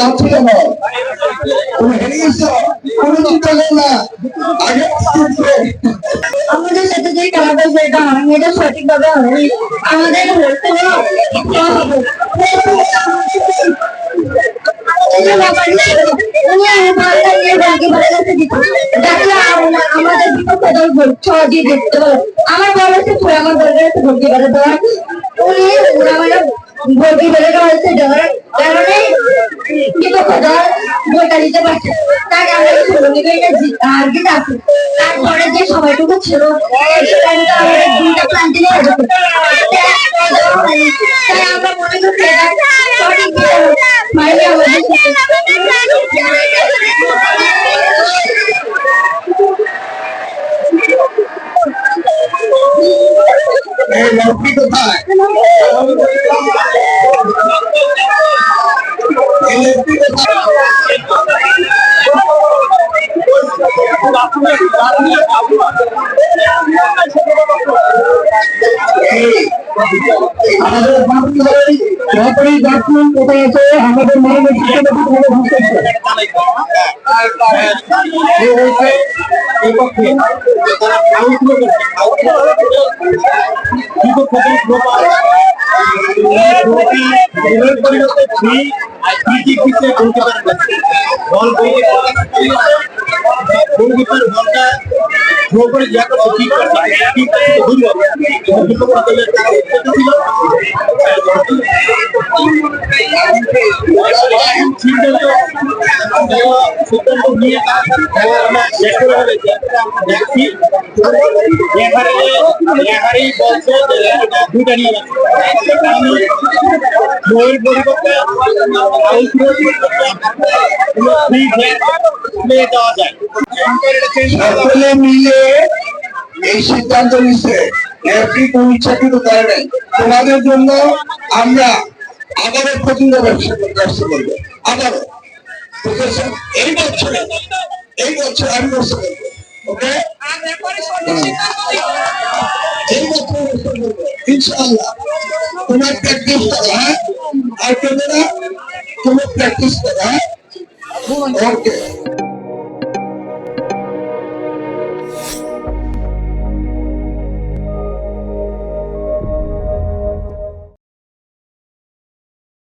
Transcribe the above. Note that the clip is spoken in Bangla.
যাচ্ছে কেন? তুমি হেরে গেছো, কোনো চিন্তা করো না। আগে আমাদের সাথে যে খেলাটা সেটা হয়নি, এটা সঠিকভাবে হয়নি। আমাদের আমাদের বিপক্ষে দল সহজেই দেখতে পারে। আমার বল হচ্ছে আমার বলকে ভর্তি করে দেওয়া, উনি আমার ভর্তি করে দেওয়া হচ্ছে দেওয়ার কারণে বিপক্ষ দল গোলটা দিতে পারছে। তাই আমরা জিত আছি। তারপরে যে সময়টুকু ছিল আমাদের দুইটা প্রান্তিক হয়ে যেত, তাই আমরা মনে করছি সঠিক মানে আমাদের কোথায় আমাদের ব্যাটসম্যান কোথায় আছে? আমাদের মাননীয় বলটা থ্রো করে যা করছে ঠিক সিদ্ধান্ত নিয়ে দেখছি রেফারি বলছে দুটা নিয়ে বইয়ের পরিবর্তে দেওয়া যায়। সকলে মিলে এই সিদ্ধান্ত নিচ্ছে, কোন ইচ্ছাকৃত করে নাই। তোমাদের জন্য আমরা আবারও প্রতিজ্ঞা ব্যবসা করবো, আবারও এই বছর আমি ব্যবসা করবো। ওকে, এই বছর ইনশাআল্লাহ তোমার প্র্যাকটিস করো। হ্যাঁ, আর তোমরা প্র্যাকটিস করো। হ্যাঁ, ওকে।